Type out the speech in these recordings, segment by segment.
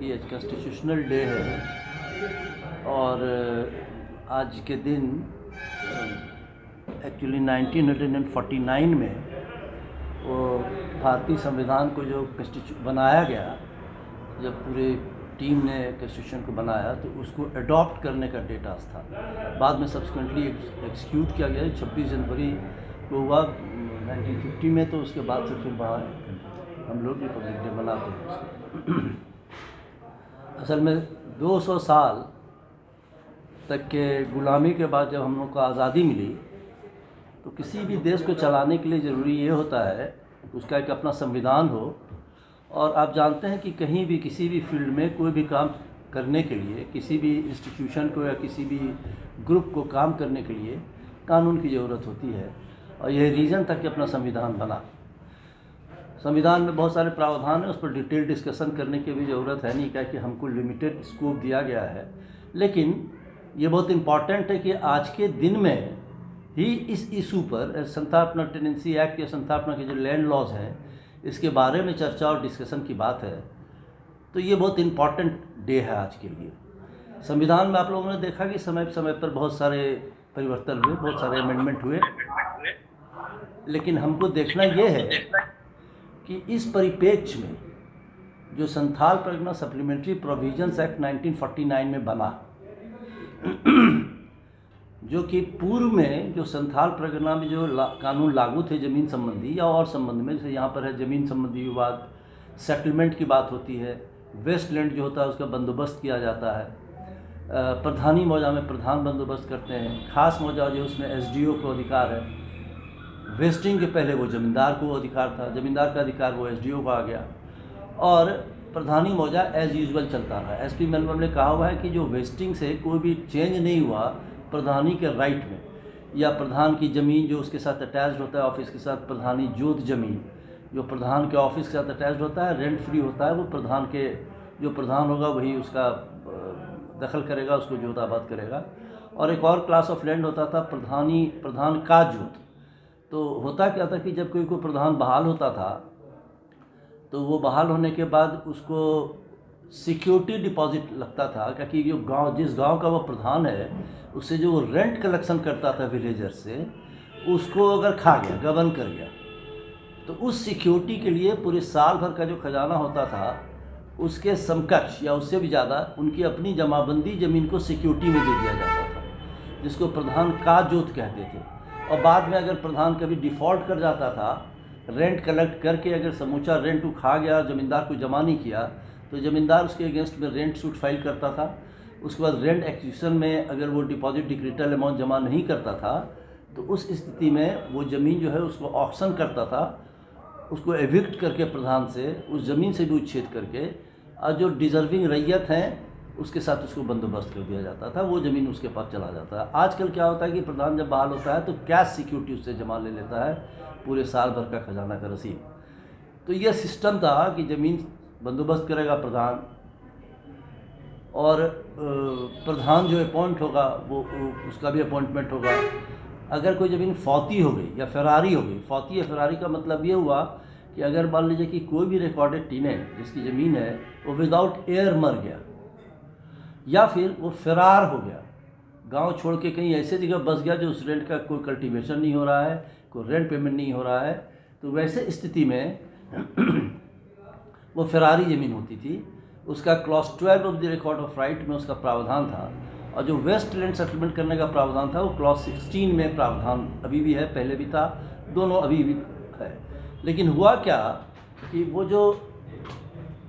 कि आज constitutional day है और आज के दिन एक्चुअली 1949 में वो भारतीय संविधान को जो बनाया गया, जब पूरे टीम ने कॉन्स्टिट्यूशन को बनाया तो उसको अडॉप्ट करने का डेट आज था। बाद में सब्सिक्वेंटली एक्सिक्यूट किया गया 26 जनवरी को हुआ 1950 में, तो उसके बाद से फिर हम लोग रिपब्लिक डे मनाते हैं उसको। असल में 200 साल तक के गुलामी के बाद जब हम लोग को आज़ादी मिली तो किसी भी देश को चलाने के लिए ज़रूरी ये होता है उसका एक अपना संविधान हो। और आप जानते हैं कि कहीं भी किसी भी फील्ड में कोई भी काम करने के लिए, किसी भी इंस्टीट्यूशन को या किसी भी ग्रुप को काम करने के लिए कानून की ज़रूरत होती है, और यही रीज़न था कि अपना संविधान बना। संविधान में बहुत सारे प्रावधान हैं, उस पर डिटेल डिस्कशन करने की भी ज़रूरत है नहीं, क्या कि हमको लिमिटेड स्कोप दिया गया है। लेकिन ये बहुत इम्पॉर्टेंट है कि आज के दिन में ही इस इशू पर संस्थापना टेनेंसी एक्ट या संस्थापना के जो लैंड लॉज हैं इसके बारे में चर्चा और डिस्कशन की बात है। तो ये बहुत इम्पॉर्टेंट डे है आज के लिए। संविधान में आप लोगों ने देखा कि समय समय पर बहुत सारे परिवर्तन हुए, बहुत सारे अमेंडमेंट हुए, लेकिन हमको देखना ये है कि इस परिप्रेक्ष्य में जो Santhal Pargana supplementary provisions act 1949 में बना, जो कि पूर्व में जो संथाल परगना में जो कानून लागू थे ज़मीन संबंधी या और संबंध में, जैसे यहाँ पर है ज़मीन संबंधी विवाद, सेटलमेंट की बात होती है, वेस्ट लैंड जो होता है उसका बंदोबस्त किया जाता है, प्रधानी मौजा में प्रधान बंदोबस्त करते हैं, खास मौजा जो उसमें एसडीओ को अधिकार है, वेस्टिंग के पहले वो ज़मींदार को अधिकार था, ज़मींदार का अधिकार वो एसडीओ को आ गया, और प्रधानी मौजा एज़ यूजुअल चलता रहा। एसपी मेलबर्न ने कहा हुआ है कि जो वेस्टिंग से कोई भी चेंज नहीं हुआ प्रधानी के राइट में, या प्रधान की ज़मीन जो उसके साथ अटैच्ड होता है ऑफिस के साथ, प्रधानी जोत ज़मीन जो प्रधान के ऑफिस के साथ अटैच्ड होता है, रेंट फ्री होता है, वो प्रधान के जो प्रधान होगा वही उसका दखल करेगा, उसको जोत आबाद करेगा। और एक और क्लास ऑफ लैंड होता था प्रधान का जोत। तो होता क्या था कि जब कोई प्रधान बहाल होता था तो वो बहाल होने के बाद उसको सिक्योरिटी डिपॉजिट लगता था, क्योंकि जो गांव, जिस गांव का वो प्रधान है, उससे जो रेंट कलेक्शन करता था विलेजर्स से, उसको अगर खा गया, गबन कर गया, तो उस सिक्योरिटी के लिए पूरे साल भर का जो खजाना होता था उसके समकक्ष या उससे भी ज़्यादा उनकी अपनी जमाबंदी ज़मीन को सिक्योरिटी में दे दिया जाता था, जिसको प्रधान का जोत कहते थे। और बाद में अगर प्रधान कभी डिफ़ॉल्ट कर जाता था, रेंट कलेक्ट करके अगर समूचा रेंट वो खा गया, ज़मींदार को जमा नहीं किया, तो ज़मींदार उसके अगेंस्ट में रेंट सूट फाइल करता था। उसके बाद रेंट एक्विजिशन में अगर वो डिपॉजिट डिक्रीटल अमाउंट जमा नहीं करता था तो उस स्थिति में वो ज़मीन जो है उसको ऑक्शन करता था, उसको एविक्ट करके प्रधान से, उस ज़मीन से भी उच्छेद करके, और जो डिज़र्विंग रैयत हैं उसके साथ उसको बंदोबस्त कर दिया जाता था, वो ज़मीन उसके पास चला जाता है। आजकल क्या होता है कि प्रधान जब बहाल होता है तो कैश सिक्योरिटी उससे जमा ले लेता है, पूरे साल भर का खजाना का रसीद। तो यह सिस्टम था कि ज़मीन बंदोबस्त करेगा प्रधान, और प्रधान जो अपॉइंट होगा वो उसका भी अपॉइंटमेंट होगा। अगर कोई ज़मीन फौती हो गई या फरारी हो गई, फौती या फरारी का मतलब ये हुआ कि अगर मान लीजिए कि कोई भी रिकॉर्डेड टेनेंट जिसकी ज़मीन है वो विदाउट एयर मर गया, या फिर वो फरार हो गया, गांव छोड़ के कहीं ऐसे जगह बस गया जो उस रेंट का कोई कल्टीवेशन नहीं हो रहा है, कोई रेंट पेमेंट नहीं हो रहा है, तो वैसे स्थिति में वो फरारी ज़मीन होती थी। उसका clause 12 of the record of right में उसका प्रावधान था, और जो वेस्ट लैंड सेटलमेंट करने का प्रावधान था वो क्लॉज 16 में प्रावधान अभी भी है, पहले भी था, दोनों अभी भी है। लेकिन हुआ क्या कि वो जो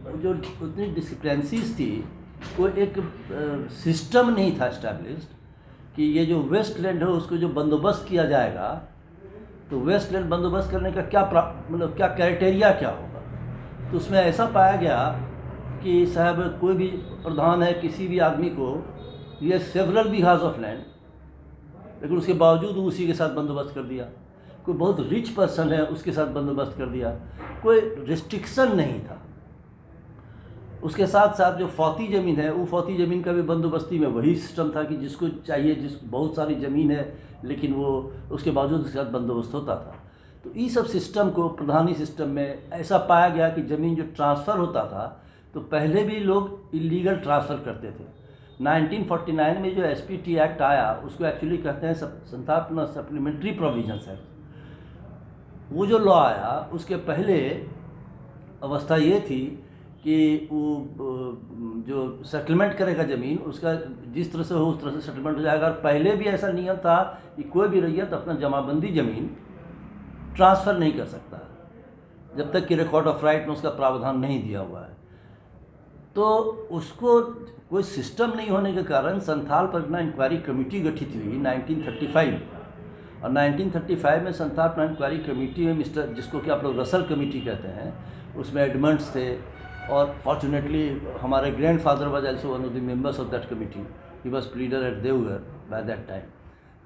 उतनी डिस्क्रिपेंसीज थी, वो एक सिस्टम नहीं था इस्टेब्लिश्ड कि ये जो वेस्ट लैंड है उसको जो बंदोबस्त किया जाएगा, तो वेस्ट लैंड बंदोबस्त करने का क्या मतलब क्या क्राइटेरिया क्या होगा। तो उसमें ऐसा पाया गया कि साहब कोई भी प्रधान है, किसी भी आदमी को ये सेवरल बीघाज ऑफ लैंड, लेकिन उसके बावजूद उसी के साथ बंदोबस्त कर दिया। कोई बहुत रिच पर्सन है उसके साथ बंदोबस्त कर दिया, कोई रिस्ट्रिक्शन नहीं था। उसके साथ साथ जो फौती ज़मीन है, वो फौती ज़मीन का भी बंदोबस्ती में वही सिस्टम था कि जिसको चाहिए, बहुत सारी ज़मीन है लेकिन वो उसके बावजूद उसके साथ बंदोबस्त होता था। तो ये सब सिस्टम को प्रधानी सिस्टम में ऐसा पाया गया कि ज़मीन जो ट्रांसफ़र होता था तो पहले भी लोग इलीगल ट्रांसफ़र करते थे। 1949 में जो एसपीटी एक्ट आया उसको एक्चुअली कहते हैं संतापना सप्लीमेंट्री प्रोविजंस एक्ट। वो जो लॉ आया उसके पहले अवस्था ये थी कि वो जो सेटलमेंट करेगा ज़मीन उसका जिस तरह से हो उस तरह से सेटलमेंट हो जाएगा। और पहले भी ऐसा नियम था कि कोई भी रैयत अपना जमाबंदी ज़मीन ट्रांसफ़र नहीं कर सकता जब तक कि रिकॉर्ड ऑफ राइट में उसका प्रावधान नहीं दिया हुआ है। तो उसको कोई सिस्टम नहीं होने के कारण संथाल परगना इंक्वायरी कमेटी गठित हुई 1935। और 1935 में संथाल परगना इंक्वायरी कमेटी में मिस्टर, जिसको कि आप लोग रसल कमेटी कहते हैं, उसमें एडमंड्स थे। और फॉर्चुनेटली हमारे grandfather was also one of the members of that committee. He was pleader at Deoghar by that time.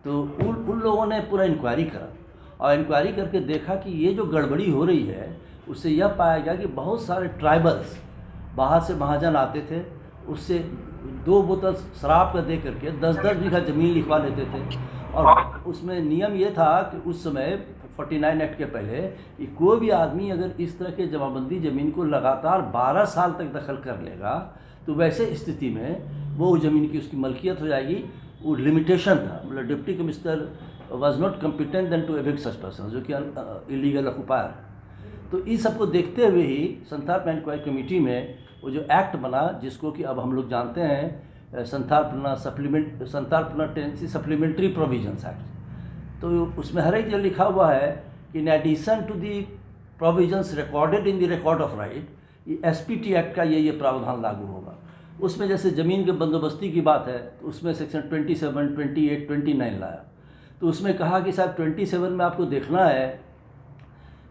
तो उन लोगों ने पूरा इंक्वायरी करा और इंक्वायरी करके देखा कि ये जो गड़बड़ी हो रही है उससे यह पाया गया कि बहुत सारे ट्राइबल्स बाहर से महाजन आते थे, उससे 2 बोतल शराब का दे करके 10-10 बीघा ज़मीन लिखवा लेते थे। और उसमें नियम ये था कि उस समय 49 एक्ट के पहले कि कोई भी आदमी अगर इस तरह के जमाबंदी ज़मीन को लगातार 12 साल तक दखल कर लेगा तो वैसे स्थिति में वो ज़मीन की उसकी मलकियत हो जाएगी। वो लिमिटेशन था, मतलब deputy commissioner was not competent then to evict such person जो कि इलीगल ऑक्यूपायर। तो इस सबको देखते हुए ही संथाल परगना इंक्वायरी कमेटी में वो जो एक्ट बना जिसको कि अब हम लोग जानते हैं Santhal Pargana tenancy supplementary provisions act. तो उसमें हर एक जगह लिखा हुआ है कि in addition to the provisions recorded in the record of right, ये एसपीटी एक्ट का ये प्रावधान लागू होगा। उसमें जैसे ज़मीन के बंदोबस्ती की बात है तो उसमें सेक्शन 27, 28, 29 लाया। तो उसमें कहा कि साहब 27 में आपको देखना है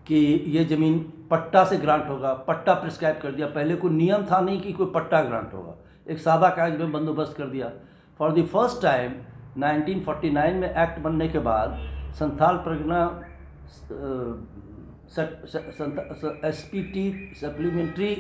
कि ये ज़मीन पट्टा से ग्रांट होगा। पट्टा प्रिस्क्राइब कर दिया, पहले कोई नियम था नहीं कि कोई पट्टा ग्रांट होगा, एक सादा कागज में बंदोबस्त कर दिया। फॉर द फर्स्ट टाइम 1949 में एक्ट बनने के बाद Santhal Pargana SPT supplementary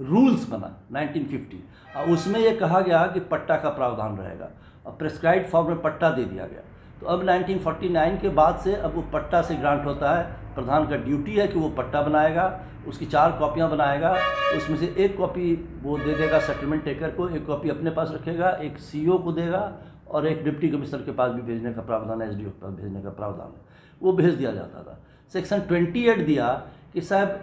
rules बना 1950 और उसमें ये कहा गया कि पट्टा का प्रावधान रहेगा और प्रिस्क्राइब्ड फॉर्म में पट्टा दे दिया गया। तो अब 1949 के बाद से अब वो पट्टा से ग्रांट होता है। प्रधान का ड्यूटी है कि वो पट्टा बनाएगा, उसकी 4 कॉपियाँ बनाएगा, उसमें से 1 कॉपी वो दे देगा सेटलमेंट टेकर को, 1 कॉपी अपने पास रखेगा, 1 सीओ को देगा और 1 डिप्टी कमिश्नर के पास भी भेजने का प्रावधान है, एसडीओ के पास भेजने का प्रावधान है। वो भेज दिया जाता था। सेक्शन 28 दिया कि साहब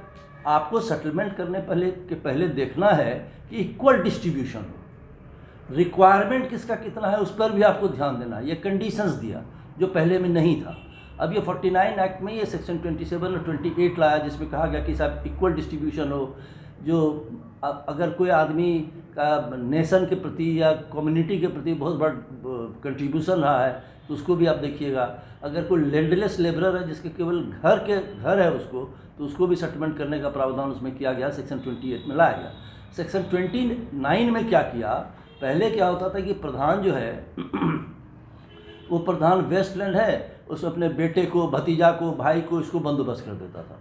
आपको सेटलमेंट करने पहले देखना है कि इक्वल डिस्ट्रीब्यूशन हो, रिक्वायरमेंट किसका कितना है उस पर भी आपको ध्यान देना। ये कंडीशंस दिया जो पहले में नहीं था। अब ये 49 एक्ट में ये सेक्शन 27 और 28 लाया जिसमें कहा गया कि साहब इक्वल डिस्ट्रीब्यूशन हो। जो अगर कोई आदमी का नेशन के प्रति या कम्युनिटी के प्रति बहुत बड़ा कंट्रीब्यूशन रहा है तो उसको भी आप देखिएगा। अगर कोई लैंडलेस लेबरर है जिसके केवल घर है उसको, तो उसको भी सेटलमेंट करने का प्रावधान उसमें किया गया, सेक्शन 28 में लाया गया। सेक्शन 29 में क्या किया, पहले क्या होता था कि प्रधान जो है वो प्रधान वेस्टलैंड है, उसमें अपने बेटे को, भतीजा को, भाई को इसको बंदोबस्त कर देता था।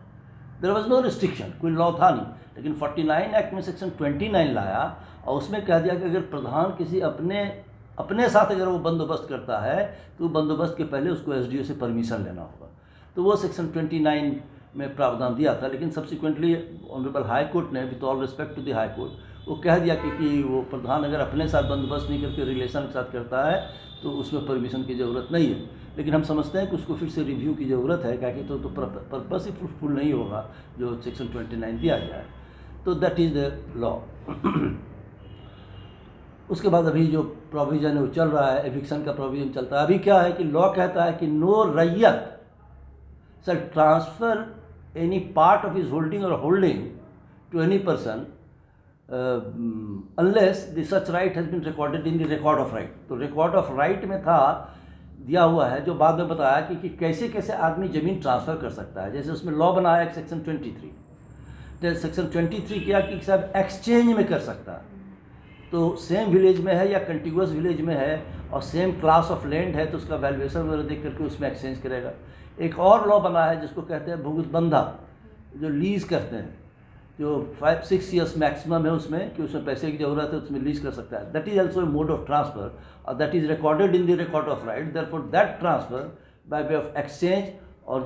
देयर वाज नो रिस्ट्रिक्शन, कोई लॉ था नहीं। लेकिन 49 एक्ट में सेक्शन 29 लाया और उसमें कह दिया कि अगर प्रधान किसी अपने साथ अगर वो बंदोबस्त करता है तो बंदोबस्त के पहले उसको एसडीओ से परमिशन लेना होगा। तो वो सेक्शन 29 में प्रावधान दिया था। लेकिन सब्सिक्वेंटली ऑनरेबल हाई कोर्ट ने, with all respect to the high court, वो कह दिया कि वो प्रधान अगर अपने साथ बंदोबस्त नहीं करके रिलेशन के साथ करता है तो उसमें परमिशन की ज़रूरत नहीं है। लेकिन हम समझते हैं कि उसको फिर से रिव्यू की ज़रूरत है, क्या कि तो पर्पस ही फुल नहीं होगा जो सेक्शन 29 दिया गया है। तो दैट इज़ द लॉ। उसके बाद अभी जो प्रोविज़न है वो चल रहा है, एविक्शन का प्रोविज़न चलता है। अभी क्या है कि लॉ कहता है कि नो रैयत shall transfer any part of his holding or holding to any person unless the such right has been recorded in the record of right। तो record of right में था दिया हुआ है, जो बाद में बताया कि कैसे कैसे आदमी ज़मीन ट्रांसफ़र कर सकता है। जैसे उसमें लॉ बनाया है सेक्शन 23, तो सेक्शन 23 किया कि सब एक्सचेंज में कर सकता है। तो सेम विलेज में है या कंटिग्यूअस विलेज में है और सेम क्लास ऑफ लैंड है तो उसका वैल्यूएशन वगैरह देख करके उसमें एक्सचेंज करेगा। एक और लॉ बना है जिसको कहते हैं भुगतबंधा, जो लीज करते हैं, जो 5-6 ईयर्स मैक्सिमम है उसमें, कि उसमें पैसे की ज़रूरत है उसमें लीज कर सकता है। That is also a mode of transfer और that is recorded in the record of right. Therefore that transfer by way of exchange और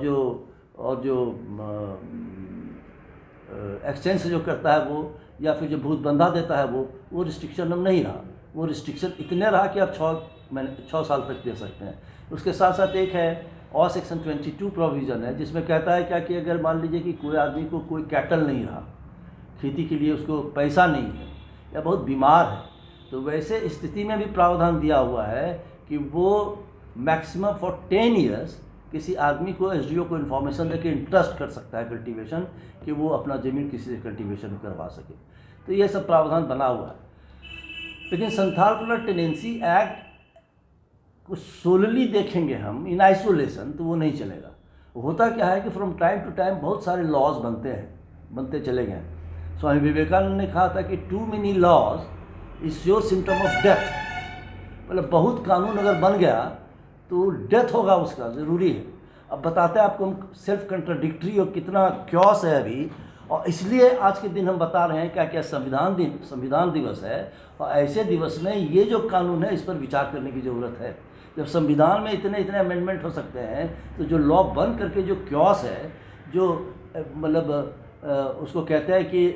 जो एक्सचेंज से जो करता है वो या फिर जो भूत बंधा देता है वो रिस्ट्रिक्शन अब नहीं रहा। वो रिस्ट्रिक्शन इतने रहा कि आप 6 साल तक दे सकते हैं। उसके साथ साथ एक है और सेक्शन 22 प्रोविज़न है, जिसमें कहता है क्या कि अगर मान लीजिए कि कोई आदमी को कोई कैटल नहीं रहा, खेती के लिए उसको पैसा नहीं है या बहुत बीमार है, तो वैसे स्थिति में भी प्रावधान दिया हुआ है कि वो मैक्सिमम फॉर 10 ईयर्स किसी आदमी को एसडीओ को इन्फॉर्मेशन देकर इंटरेस्ट कर सकता है कल्टीवेशन, कि वो अपना ज़मीन किसी से कल्टीवेशन करवा सके। तो ये सब प्रावधान बना हुआ है। लेकिन संथाल प्लॉट टेनेंसी एक्ट को सोलली देखेंगे हम इन आइसोलेशन तो वो नहीं चलेगा। होता क्या है कि फ्रॉम टाइम टू टाइम बहुत सारे लॉज बनते चले गए। स्वामी विवेकानंद ने कहा था कि too many laws is your symptom of death. मतलब बहुत कानून अगर बन गया तो डेथ होगा उसका, ज़रूरी है। अब बताते हैं आपको हम सेल्फ कंट्राडिक्टरी और कितना क्योस है अभी, और इसलिए आज के दिन हम बता रहे हैं क्या संविधान दिवस है, और ऐसे दिवस में ये जो कानून है इस पर विचार करने की ज़रूरत है। जब संविधान में इतने अमेंडमेंट हो सकते हैं, तो जो लॉ बन करके जो क्योस है, जो मतलब उसको कहते हैं कि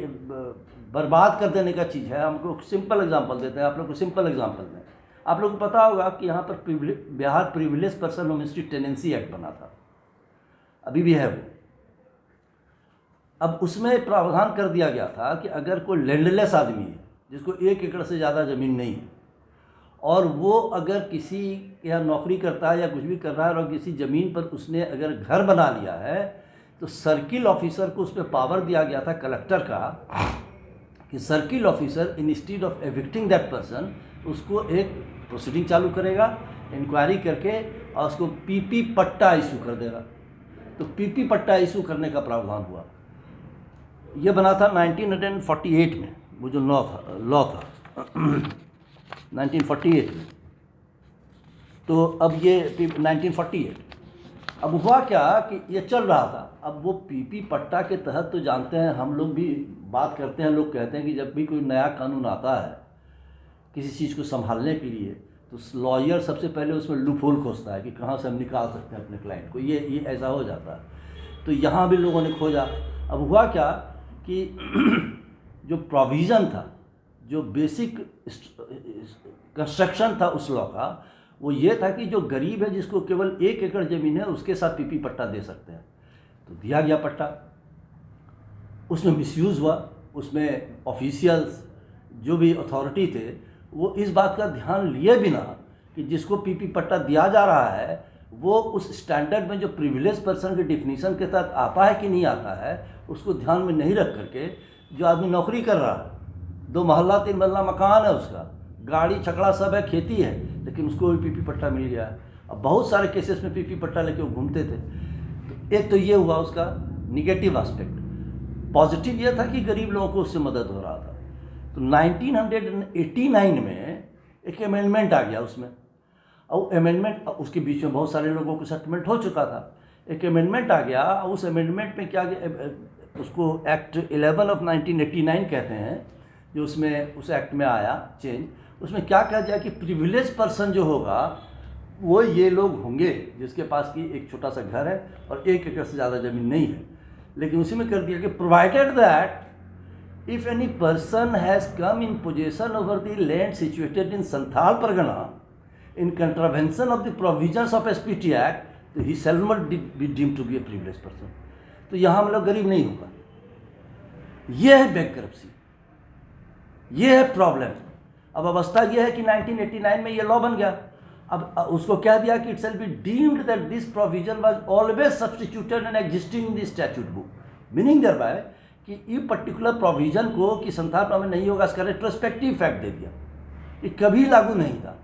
बर्बाद कर देने का चीज़ है। हमको सिंपल एग्जांपल देते हैं, आप लोग को सिंपल एग्जांपल दें। आप लोग को पता होगा कि यहाँ पर Bihar privilege person homestay tenancy act बना था, अभी भी है वो। अब उसमें प्रावधान कर दिया गया था कि अगर कोई लैंडलेस आदमी है जिसको 1 एकड़ से ज़्यादा ज़मीन नहीं है, और वो अगर किसी या नौकरी करता है या कुछ भी कर रहा है और किसी ज़मीन पर उसने अगर घर बना लिया है, तो सर्किल ऑफिसर को उस पर पावर दिया गया था कलेक्टर का कि circle officer instead of evicting that person उसको एक प्रोसीडिंग चालू करेगा, इंक्वायरी करके, और उसको पीपी पट्टा इशू कर देगा। तो पीपी पट्टा इशू करने का प्रावधान हुआ। ये बना था 1948 में, वो जो लॉ था 1948 में। तो अब ये 1948 अब हुआ क्या कि ये चल रहा था। अब वो पीपी पट्टा के तहत तो जानते हैं, हम लोग भी बात करते हैं, लोग कहते हैं कि जब भी कोई नया कानून आता है किसी चीज़ को संभालने के लिए, तो लॉयर सबसे पहले उसमें लूपहोल खोजता है कि कहाँ से हम निकाल सकते हैं अपने क्लाइंट को। ये ऐसा हो जाता है। तो यहाँ भी लोगों ने खोजा। अब हुआ क्या कि जो प्रोविज़न था, जो बेसिक कंस्ट्रक्शन था उस लॉ का, वो ये था कि जो गरीब है जिसको केवल 1 एकड़ ज़मीन है उसके साथ पीपी पट्टा दे सकते हैं। तो दिया गया पट्टा, उसमें मिसयूज़ हुआ। उसमें ऑफिशियल्स जो भी अथॉरिटी थे वो इस बात का ध्यान लिए बिना कि जिसको पीपी पट्टा दिया जा रहा है वो उस स्टैंडर्ड में जो प्रिविलेज पर्सन के डिफिनीशन के तहत आता है कि नहीं आता है, उसको ध्यान में नहीं रख करके जो आदमी नौकरी कर रहा है, 2 महला 3 महला मकान है उसका, गाड़ी छकड़ा सब है, खेती है, लेकिन उसको भी पीपी पट्टा मिल गया है। अब बहुत सारे केसेस में पीपी पट्टा लेके वो घूमते थे। तो एक तो ये हुआ उसका निगेटिव एस्पेक्ट। पॉजिटिव ये था कि गरीब लोगों को उससे मदद हो रहा था। तो 1989 में एक अमेंडमेंट आ गया उसमें, और अमेंडमेंट उसके बीच में बहुत सारे लोगों को सेटलमेंट हो चुका था। एक अमेंडमेंट आ गया, और उस अमेंडमेंट में क्या, उसको एक्ट 11 ऑफ 1989 कहते हैं, जो उसमें उस एक्ट में आया चेंज। उसमें क्या कहा गया कि प्रिविलेज पर्सन जो होगा वो ये लोग होंगे जिसके पास कि एक छोटा सा घर है और 1 एकड़ से ज़्यादा ज़मीन नहीं है। लेकिन उसी में कर दिया कि provided that if any person has come in possession over the land situated in Santhal Pargana in contravention of the provisions of SPT Act, तो he shall not be deemed to be a privileged person। तो यहाँ मतलब गरीब नहीं होगा। ये है bankruptcy, ये है प्रॉब्लम। अब अवस्था ये है कि 1989 में ये लॉ बन गया। अब उसको क्या दिया कि it shall be deemed that this provision was always substituted and existing in the statute book, meaning thereby कि ये पर्टिकुलर प्रोविज़न को कि संथाल में नहीं होगा, इसका रेट्रोस्पेक्टिव इफेक्ट दे दिया, ये कभी लागू नहीं था।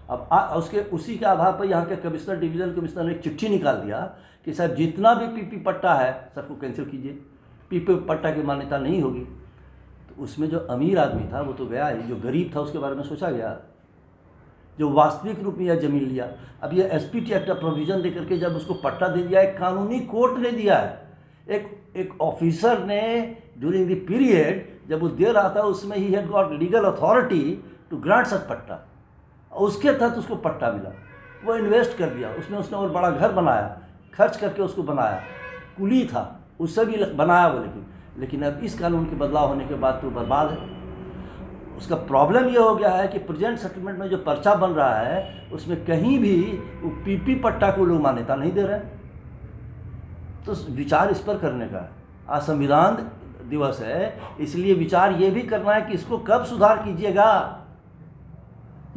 अब उसके उसी के आधार पर यहाँ के कमिश्नर, डिवीज़न कमिश्नर ने एक चिट्ठी निकाल दिया कि साहब जितना भी पीपी पट्टा है सबको कैंसिल कीजिए, पीपी पट्टा की मान्यता नहीं होगी। तो उसमें जो अमीर आदमी था वो तो गया ही, जो गरीब था उसके बारे में सोचा गया, जो वास्तविक रूप में यह ज़मीन लिया। अब ये SPT एक्ट का प्रोविज़न दे करके जब उसको पट्टा दे दिया, एक कानूनी कोर्ट ने दिया है, एक ऑफिसर ने ड्यूरिंग द पीरियड जब वो दे रहा था उसमें ही had got legal authority to grant such patta, उसके तहत उसको पट्टा मिला। वो इन्वेस्ट कर दिया उसमें, उसने और बड़ा घर बनाया, खर्च करके उसको बनाया, कुली था उससे भी बनाया वो, लेकिन अब इस कानून के बदलाव होने के बाद तो बर्बाद है। उसका प्रॉब्लम ये हो गया है कि प्रेजेंट सेटलमेंट में जो पर्चा बन रहा है उसमें कहीं भी वो पीपी पट्टा को लोग मान्यता नहीं दे रहे हैं। तो विचार इस पर करने का है। आज संविधान दिवस है, इसलिए विचार ये भी करना है कि इसको कब सुधार कीजिएगा,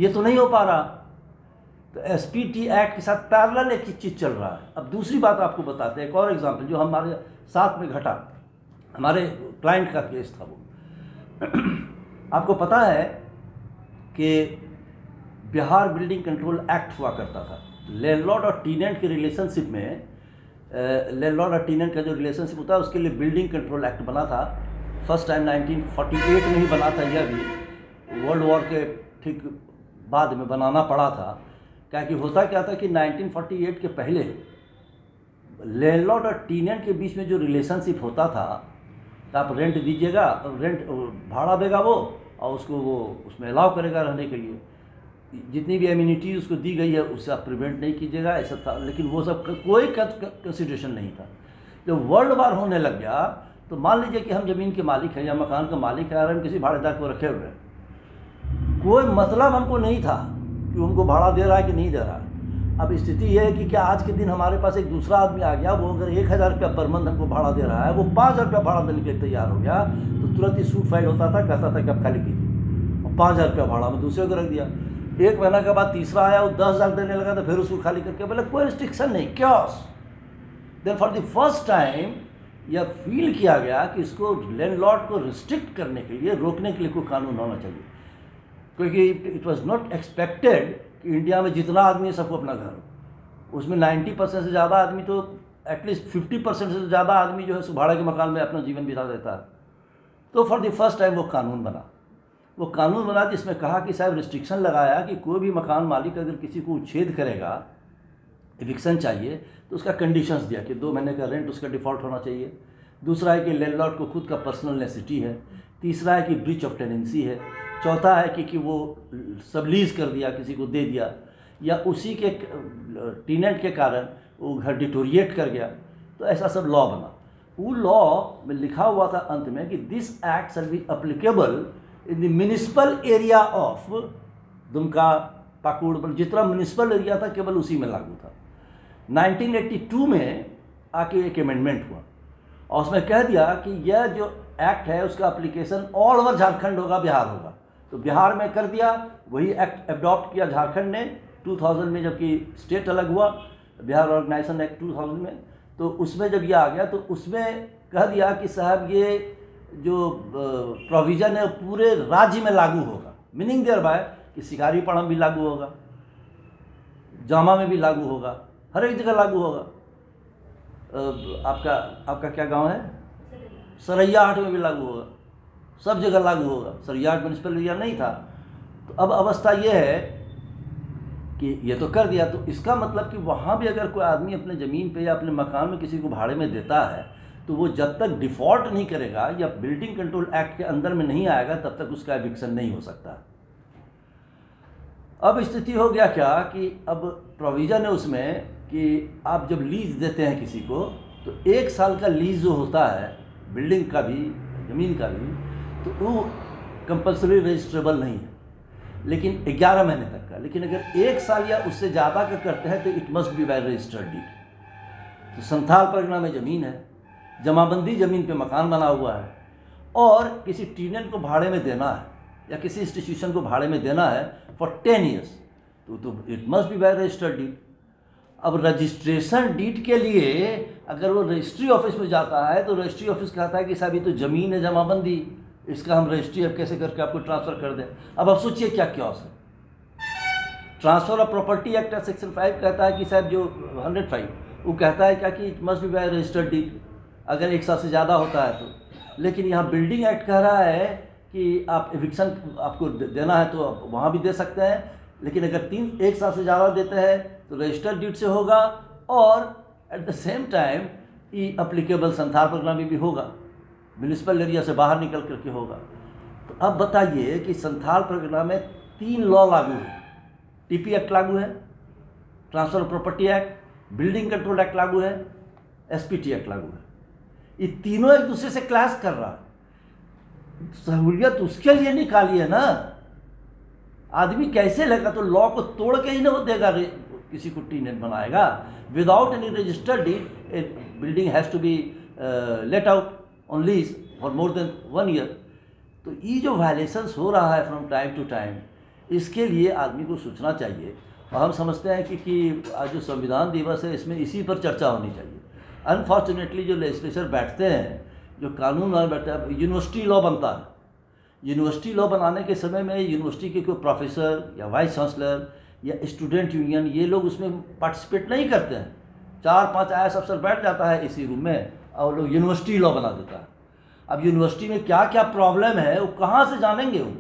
ये तो नहीं हो पा रहा। तो एसपीटी एक्ट के साथ पैरेलल एक चीज़ चल रहा है। अब दूसरी बात आपको बताते हैं, एक और एग्जाम्पल जो हमारे साथ में घटा, हमारे क्लाइंट का केस था वो। आपको पता है कि बिहार बिल्डिंग कंट्रोल एक्ट हुआ करता था। लैंडलॉर्ड और टीनेंट के रिलेशनशिप में, लैंडलॉर्ड और टीनेंट का जो रिलेशनशिप होता है उसके लिए बिल्डिंग कंट्रोल एक्ट बना था। फर्स्ट टाइम 1948 में ही बना था, यह भी वर्ल्ड वॉर के ठीक बाद में बनाना पड़ा था। क्या कि होता क्या था कि 1948 के पहले लैंडलॉर्ड और टीनेंट के बीच में जो रिलेशनशिप होता था, तो आप रेंट दीजिएगा, रेंट भाड़ा देगा वो, और उसको वो उसमें अलाउ करेगा रहने के लिए, जितनी भी एम्यूनिटी उसको दी गई है उससे आप प्रिवेंट नहीं कीजिएगा, ऐसा था। लेकिन वो सब कोई कंसिडरेशन नहीं था। जब वर्ल्ड वार होने लग गया तो मान लीजिए कि हम ज़मीन के मालिक हैं या मकान का मालिक है और हम किसी भाड़ेदार को रखे हुए हैं, कोई मतलब हमको नहीं था कि उनको भाड़ा दे रहा है कि नहीं दे रहा है। अब स्थिति यह है कि क्या आज के दिन हमारे पास एक दूसरा आदमी आ गया, वो अगर 1000 रुपया पर मंथ हमको भाड़ा दे रहा है, वो 5000 रुपया भाड़ा देने के लिए तैयार हो गया, तो तुरंत ही सूट फाइल होता था, कहता था कि आप खाली कीजिए, और 5000 रुपया भाड़ा में दूसरे को रख दिया। एक महीना के बाद तीसरा आया, वो 10,000 देने लगा, तो फिर उसको खाली करके बोले कोई रिस्ट्रिक्शन नहीं, क्योस। Then for the first time यह फील किया गया कि इसको लैंडलॉर्ड को रिस्ट्रिक्ट करने के लिए, रोकने के लिए कोई कानून होना चाहिए, क्योंकि इट वॉज नॉट एक्सपेक्टेड कि इंडिया में जितना आदमी है सबको अपना घर हो। उसमें 90% से ज़्यादा आदमी, तो एटलीस्ट 50% से ज़्यादा आदमी जो है भाड़े के मकान में अपना जीवन बिता देता है। तो फॉर द फर्स्ट टाइम वो कानून बना। वो कानून बना जिसमें कहा कि साहब रिस्ट्रिक्शन लगाया कि कोई भी मकान मालिक अगर किसी को उच्छेद करेगा, एविक्शन चाहिए, तो उसका कंडीशंस दिया कि 2 महीने का रेंट उसका डिफ़ॉल्ट होना चाहिए। दूसरा है कि लैंडलॉर्ड को खुद का पर्सनल नेसिटी है। तीसरा है कि ब्रीच ऑफ टेनेंसी है। चौथा है कि वो सबलीज कर दिया, किसी को दे दिया, या उसी के टीनेंट के कारण वो घर डिटोरिएट कर गया। तो ऐसा सब लॉ बना। वो लॉ में लिखा हुआ था अंत में कि this act shall be applicable in the municipal area of Dumka, Pakur, जितना म्यूनिसिपल एरिया था केवल उसी में लागू था। 1982 में आके एक अमेंडमेंट हुआ और उसमें कह दिया कि यह जो एक्ट है उसका एप्लीकेशन ऑल ओवर झारखंड होगा, बिहार होगा। तो बिहार में कर दिया, वही एक्ट अडॉप्ट किया झारखंड ने 2000 में, जबकि स्टेट अलग हुआ, बिहार ऑर्गेनाइजेशन एक्ट 2000 में। तो उसमें जब ये आ गया तो उसमें कह दिया कि साहब ये जो प्रोविज़न है पूरे राज्य में लागू होगा। मीनिंग देयर बाय कि शिकारीपड़ा भी लागू होगा, जामा में भी लागू होगा, हर एक जगह लागू होगा। आपका क्या गांव है? सरैयाहाट में भी लागू होगा, सब जगह लागू होगा। सरैयाहाट म्यूनिसिपल एरिया नहीं था। तो अब अवस्था ये है कि ये तो कर दिया, तो इसका मतलब कि वहाँ भी अगर कोई आदमी अपने ज़मीन पे या अपने मकान में किसी को भाड़े में देता है, तो वो जब तक डिफ़ॉल्ट नहीं करेगा या बिल्डिंग कंट्रोल एक्ट के अंदर में नहीं आएगा, तब तक उसका एविक्शन नहीं हो सकता। अब स्थिति हो गया क्या कि अब प्रोविज़न है उसमें कि आप जब लीज देते हैं किसी को, तो 1 साल का लीज जो होता है बिल्डिंग का भी, ज़मीन का भी, तो वो कंपल्सरी रजिस्ट्रेबल नहीं है, लेकिन 11 महीने तक का। लेकिन अगर 1 साल या उससे ज़्यादा का करते हैं तो it must be by registered deed. तो संथाल परगना में ज़मीन है, जमाबंदी ज़मीन पे मकान बना हुआ है, और किसी टीनेंट को भाड़े में देना है या किसी इंस्टीट्यूशन को भाड़े में देना है फॉर 10 ईयर्स, तो it must be by registered deed. अब रजिस्ट्रेशन डीड के लिए अगर वो रजिस्ट्री ऑफिस में जाता है तो रजिस्ट्री ऑफिस कहता है कि साहब ये तो ज़मीन है जमाबंदी, इसका हम रजिस्ट्री अब कैसे करके आपको ट्रांसफ़र कर दें। अब आप सोचिए क्या क्योस है। Transfer of property act section 5 कहता है कि साहब जो 105 वो कहता है क्या कि it must be by registered deed अगर 1 साल से ज़्यादा होता है तो। लेकिन यहाँ बिल्डिंग एक्ट कह रहा है कि आप एविक्शन आपको देना है तो आप वहाँ भी दे सकते हैं, लेकिन अगर 1 साल से ज़्यादा देते हैं तो रजिस्टर्ड डीड से होगा, और at the same time E applicable Santhal Pargana में भी होगा, म्यूनिसिपल एरिया से बाहर निकल करके होगा। तो अब बताइए कि संथाल परगना में 3 लॉ लागू है। टीपी एक्ट लागू है, transfer of property act, building control act लागू है, एसपीटी एक्ट लागू है। ये तीनों एक दूसरे से क्लैश कर रहा है। सहूलियत उसके लिए निकाली है ना, आदमी कैसे लेगा? तो लॉ को तोड़ के ही ना वो देगा, किसी को टीनेट बनाएगा। Without any registered deed building has to be let out on lease for more than 1 year. तो ये जो वायलेशंस हो रहा है फ्रॉम टाइम टू टाइम, इसके लिए आदमी को सोचना चाहिए। और हम समझते हैं कि आज जो संविधान दिवस है इसमें इसी पर चर्चा होनी चाहिए। अनफॉर्चुनेटली जो लेजिस्लेचर बैठते हैं, जो कानून वाले बैठते हैं, यूनिवर्सिटी लॉ बनता है। यूनिवर्सिटी लॉ बनाने के समय में यूनिवर्सिटी के कोई प्रोफेसर या वाइस चांसलर या स्टूडेंट यूनियन, ये लोग उसमें पार्टिसिपेट नहीं करते हैं। 4-5 IAS अफसर बैठ जाता है इसी रूम में और लोग यूनिवर्सिटी लॉ बना देता है। अब यूनिवर्सिटी में क्या क्या प्रॉब्लम है वो कहाँ से जानेंगे वो?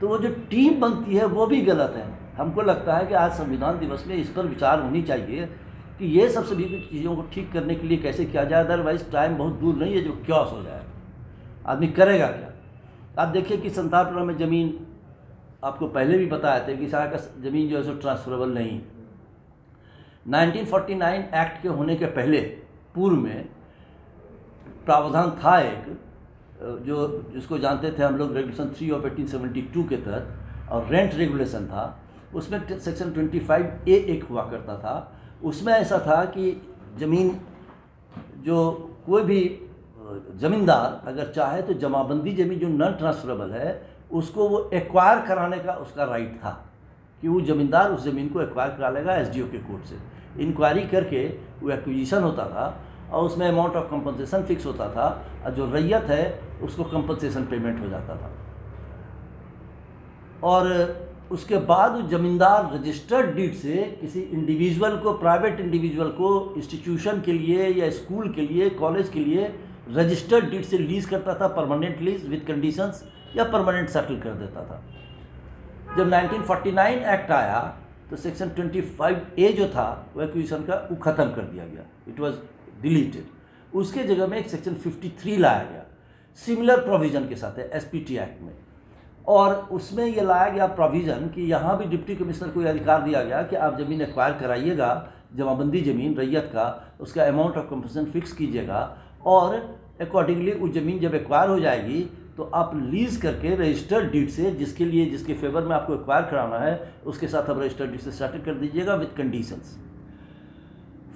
तो वो जो टीम बनती है वो भी गलत है। हमको लगता है कि आज संविधान दिवस में इस पर विचार होनी चाहिए कि ये सब सभी चीज़ों को ठीक करने के लिए कैसे किया जाए। अदरवाइज टाइम बहुत दूर नहीं है जो क्योस हो जाए। आदमी करेगा क्या? आप देखिए कि संथाल प्रोग्राम में ज़मीन, आपको पहले भी बताया था कि सारा का ज़मीन जो है सो ट्रांसफरेबल नहीं है। 1949 एक्ट के होने के पहले पूर्व में प्रावधान था एक, जो जिसको जानते थे हम लोग रेगुलेशन 3 ऑफ 1872 के तहत, और रेंट रेगुलेशन था। उसमें सेक्शन 25A एक हुआ करता था। उसमें ऐसा था कि ज़मीन, जो कोई भी ज़मींदार अगर चाहे तो जमाबंदी ज़मीन जो नॉन ट्रांसफरेबल है उसको वो एक्वायर कराने का उसका राइट था, कि वो ज़मींदार उस ज़मीन को एक्वायर करा लेगा SDO के कोर्ट से। इंक्वायरी करके वो एक्विजिशन होता था और उसमें अमाउंट ऑफ कंपनसेशन फिक्स होता था, और जो रैयत है उसको कंपनसेशन पेमेंट हो जाता था। और उसके बाद वो ज़मींदार रजिस्टर्ड डीड से किसी इंडिविजुअल को, प्राइवेट इंडिविजुअल को, इंस्टीट्यूशन के लिए या स्कूल के लिए, कॉलेज के लिए रजिस्टर्ड डीड से लीज़ करता था, परमानेंट लीज़ विद कंडीशंस, या परमानेंट सेटल कर देता था। जब 1949 एक्ट आया तो सेक्शन 25A जो था वो एक्विजिशन का वो ख़त्म कर दिया गया, इट वाज डिलीटेड। उसके जगह में एक सेक्शन 53 लाया गया सिमिलर प्रोविज़न के साथ है SPT एक्ट में। और उसमें ये लाया गया प्रोविज़न कि यहाँ भी डिप्टी कमिश्नर को ये अधिकार दिया गया कि आप ज़मीन एक्वायर कराइएगा, जमाबंदी ज़मीन रैयत का, उसका अमाउंट ऑफ कंपनसेशन फिक्स कीजिएगा, और अकॉर्डिंगली वो ज़मीन जब एक्वायर हो जाएगी तो आप लीज़ करके रजिस्टर्ड डीड से, जिसके लिए जिसके फेवर में आपको एक्वायर कराना है उसके साथ आप रजिस्टर्ड डीड से सेटल कर दीजिएगा with conditions.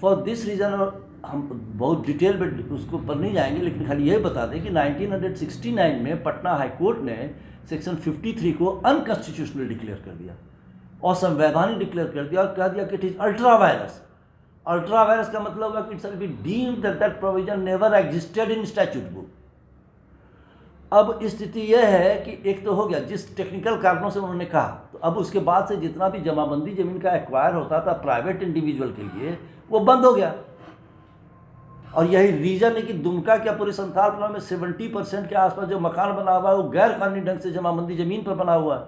For this reason, और हम बहुत डिटेल में उसको पर नहीं जाएंगे, लेकिन खाली यही बता दें कि 1969 में पटना हाई कोर्ट ने सेक्शन 53 को अनकॉन्स्टिट्यूशनल डिक्लेयर कर दिया, असंवैधानिक डिक्लेयर कर दिया, और कह दिया कि it is ultra vires. Ultra vires का मतलब है कि it shall be deemed that that provision never existed in statute book. अब स्थिति यह है कि एक तो हो गया जिस टेक्निकल कारणों से उन्होंने कहा, तो अब उसके बाद से जितना भी जमाबंदी ज़मीन का एक्वायर होता था प्राइवेट इंडिविजुअल के लिए वो बंद हो गया। और यही रीज़न है कि दुमका क्या पूरे संथाल प्लान में 70% के आसपास जो मकान बना हुआ है वो गैर कानूनी ढंग से जमाबंदी ज़मीन पर बना हुआ है।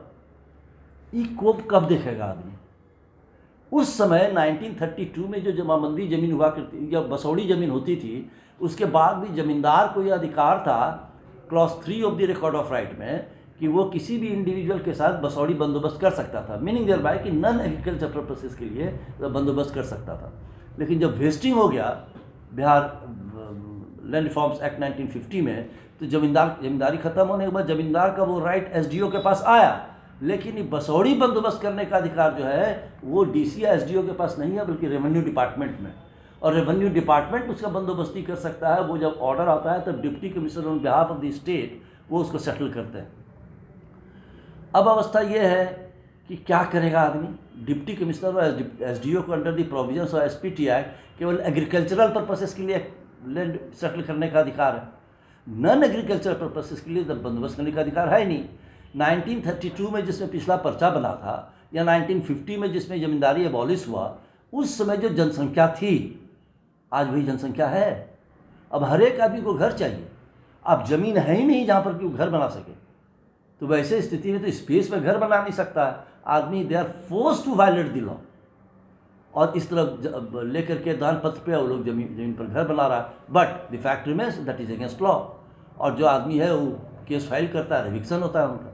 ये कोप कब देखेगा आदमी? उस समय 1932 में जो जमाबंदी ज़मीन हुआ करती या बसौड़ी ज़मीन होती थी, उसके बाद भी ज़मींदार को यह अधिकार था clause 3 of the record of right में कि वो किसी भी इंडिविजुअल के साथ बसौड़ी बंदोबस्त कर सकता था, मीनिंग देयर बाय कि नॉन एग्रीकल्चर पर्पसेस के लिए बंदोबस्त कर सकता था। लेकिन जब वेस्टिंग हो गया बिहार लैंड रिफॉर्म्स एक्ट 1950 में, तो जमींदारी ख़त्म होने के बाद ज़मींदार का वो राइट SDO के पास आया, लेकिन ये बसौड़ी बंदोबस्त करने का अधिकार जो है वो DC या SDO के पास नहीं है, बल्कि रेवेन्यू डिपार्टमेंट में। और रेवेन्यू डिपार्टमेंट उसका बंदोबस्ती कर सकता है। वो जब ऑर्डर आता है तब deputy commissioner on behalf of the state वो उसको सेटल करते हैं। अब अवस्था ये है कि क्या करेगा आदमी? डिप्टी कमिश्नर और SDO को under the provisions of SPT act केवल एग्रीकल्चरल पर्पसेस के लिए लैंड सेटल करने का अधिकार है, नॉन एग्रीकल्चरल पर्पसेस के लिए बंदोबस्त करने का अधिकार है ही नहीं। 1932 में जिसमें पिछला पर्चा बना था, या 1950 में जिसमें ज़मींदारी एबॉलिश हुआ, उस समय जो जनसंख्या थी आज वही जनसंख्या है। अब हर एक आदमी को घर चाहिए, अब ज़मीन है ही नहीं जहाँ पर कि वो घर बना सके। तो वैसे स्थिति में तो स्पेस में घर बना नहीं सकता आदमी, they are force to violate the law. और इस तरफ लेकर के दान पत्र पे वो लोग जमीन पर घर बना रहा है, but the fact remains that is against law. और जो आदमी है वो केस फाइल करता है, रिविक्शन होता है उनका।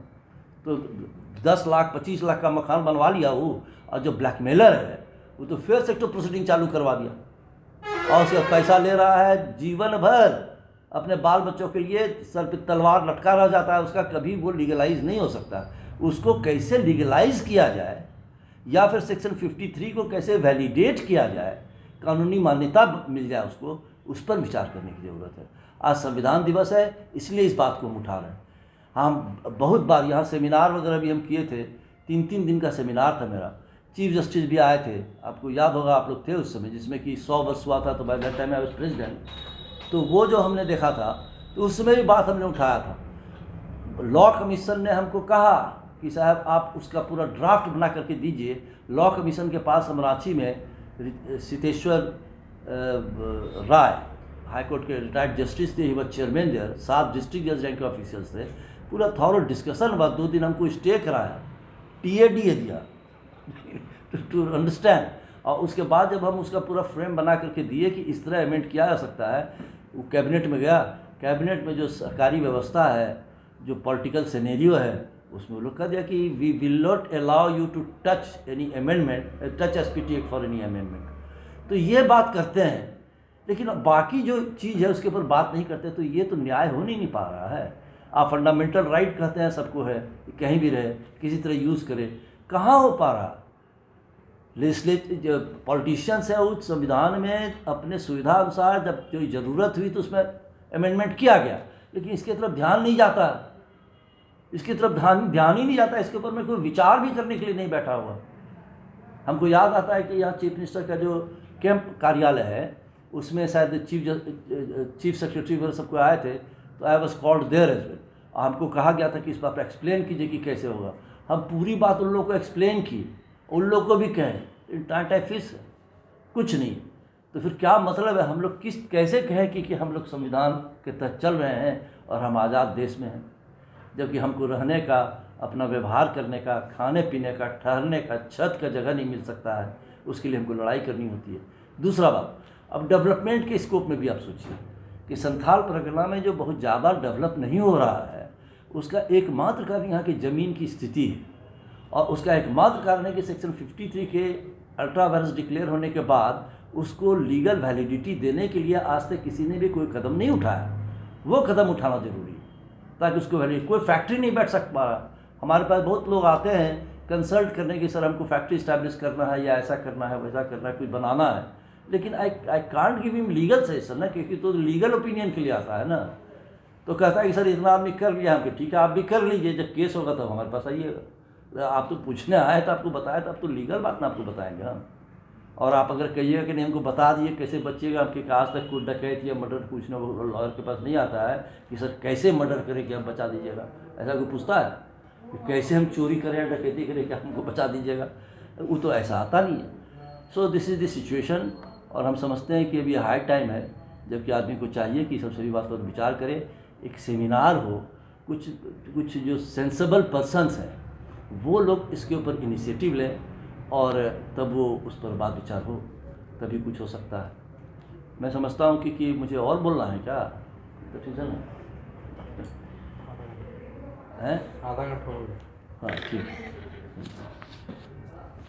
तो 10 लाख 25 लाख का मकान बनवा लिया वो, और जो ब्लैकमेलर है वो तो फेयर सेक्टर प्रोसीडिंग चालू करवा दिया। और उसका पैसा ले रहा है जीवन भर, अपने बाल बच्चों के लिए सर पे तलवार लटका रह जाता है, उसका कभी वो लीगलाइज नहीं हो सकता। उसको कैसे लीगलाइज किया जाए या फिर सेक्शन 53 को कैसे वैलिडेट किया जाए, कानूनी मान्यता मिल जाए उसको, उस पर विचार करने की ज़रूरत है। आज संविधान दिवस है, इसलिए इस बात को हम उठा रहे हैं। हम बहुत बार यहाँ सेमिनार वगैरह भी हम किए थे, 3-3 दिन का सेमिनार था मेरा, चीफ जस्टिस भी आए थे, आपको याद होगा, आप लोग थे उस समय, जिसमें कि 100 वर्ष हुआ था, तो bye that time I was president. तो वो जो हमने देखा था, तो उस समय भी बात हमने उठाया था। लॉ कमीशन ने हमको कहा कि साहब आप उसका पूरा ड्राफ्ट बना करके दीजिए। लॉ कमीशन के पास हम रांची में सिद्धेश्वर राय हाई कोर्ट के रिटायर्ड जस्टिस थे, he was chairman there, 7 district जज रैंक के ऑफिसर्स थे, पूरा थॉरो डिस्कशन हुआ, 2 दिन हमको स्टे कराया, TAD दिया टू अंडरस्टैंड। और उसके बाद जब हम उसका पूरा फ्रेम बना करके दिए कि इस तरह अमेंड किया जा सकता है, वो कैबिनेट में गया। कैबिनेट में जो सरकारी व्यवस्था है, जो पॉलिटिकल सिनेरियो है, उसमें वो लोग कह दिया कि we will not allow you to touch any amendment, touch SPT act for any amendment. तो ये बात करते हैं, लेकिन बाकी जो चीज़ है उसके ऊपर बात नहीं करते, तो ये तो न्याय हो नहीं पा रहा है। आप फंडामेंटल राइट कहते हैं सबको है, कहीं भी रहे, किसी तरह यूज़ करे, कहाँ हो पा रहा। लेजिस्लेटिव जो पॉलिटिशियंस हैं उस संविधान में अपने सुविधा अनुसार जब जो ज़रूरत हुई तो उसमें अमेंडमेंट किया गया, लेकिन इसके तरफ ध्यान नहीं जाता, इसकी तरफ ध्यान ही नहीं जाता, इसके ऊपर में कोई विचार भी करने के लिए नहीं बैठा हुआ। हमको याद आता है कि यहाँ चीफ मिनिस्टर का जो कैंप कार्यालय है, उसमें शायद चीफ सेक्रेटरी वगैरह सबको आए थे, तो I was called there as well. हमको कहा गया था कि इस बात पर एक्सप्लेन कीजिए कि कैसे होगा। हम पूरी बात उन लोगों को एक्सप्लेन की, उन लोग को भी कहें टाइम फिस है, कुछ नहीं। तो फिर क्या मतलब है, हम लोग कैसे कहें कि हम लोग संविधान के तहत चल रहे हैं और हम आज़ाद देश में हैं, जबकि हमको रहने का, अपना व्यवहार करने का, खाने पीने का, ठहरने का, छत का जगह नहीं मिल सकता है, उसके लिए हमको लड़ाई करनी होती है। दूसरा बात, अब डेवलपमेंट के स्कोप में भी आप सोचिए कि संथाल परगना में जो बहुत ज़्यादा डेवलप नहीं हो रहा है, उसका एकमात्र कारण यहाँ की ज़मीन की स्थिति है, और उसका एकमात्र कारण है कि सेक्शन 53 के अल्ट्रा वायरस डिक्लेयर होने के बाद उसको लीगल वैलिडिटी देने के लिए आज तक किसी ने भी कोई कदम नहीं उठाया। वो कदम उठाना ज़रूरी है ताकि उसको वैलिड, कोई फैक्ट्री नहीं बैठ सकता। हमारे पास बहुत लोग आते हैं कंसल्ट करने की, सर हमको फैक्ट्री इस्टेब्लिश करना है, या ऐसा करना है, वैसा करना है, कुछ बनाना है, लेकिन I can't give him legal suggestion ना, क्योंकि तो लीगल ओपिनियन के लिए आता है ना। तो कहता है कि सर इतना आदमी कर लिया, हमको ठीक है आप भी कर लीजिए, जब केस होगा तब हमारे पास आइएगा। आप तो पूछने आए तो आपको बताया, तो आप तो लीगल बात ना आपको बताएंगे हम। और आप अगर कहिएगा कि नहीं हमको बता दिए कैसे बचिएगा, आपके आज तक कोई डकैत या मर्डर पूछने लॉयर के पास नहीं आता है कि सर कैसे मर्डर करें कि आप बचा दीजिएगा, ऐसा कोई पूछता है कि कैसे हम चोरी करें या डकैती करें कि हमको बचा दीजिएगा, वो तो ऐसा आता नहीं है। So this is the situation, और हम समझते हैं कि अभी हाई टाइम है जबकि आदमी को चाहिए कि सब सभी बात पर विचार करे, एक सेमिनार हो, कुछ जो सेंसेबल पर्सन्स हैं वो लोग इसके ऊपर इनिशिएटिव लें, और तब वो उस पर बात विचार हो, तभी कुछ हो सकता है। मैं समझता हूँ कि मुझे और बोलना है क्या, तो ठीक है ना, हैं? आधा घंटा हो गया। हाँ ठीक है।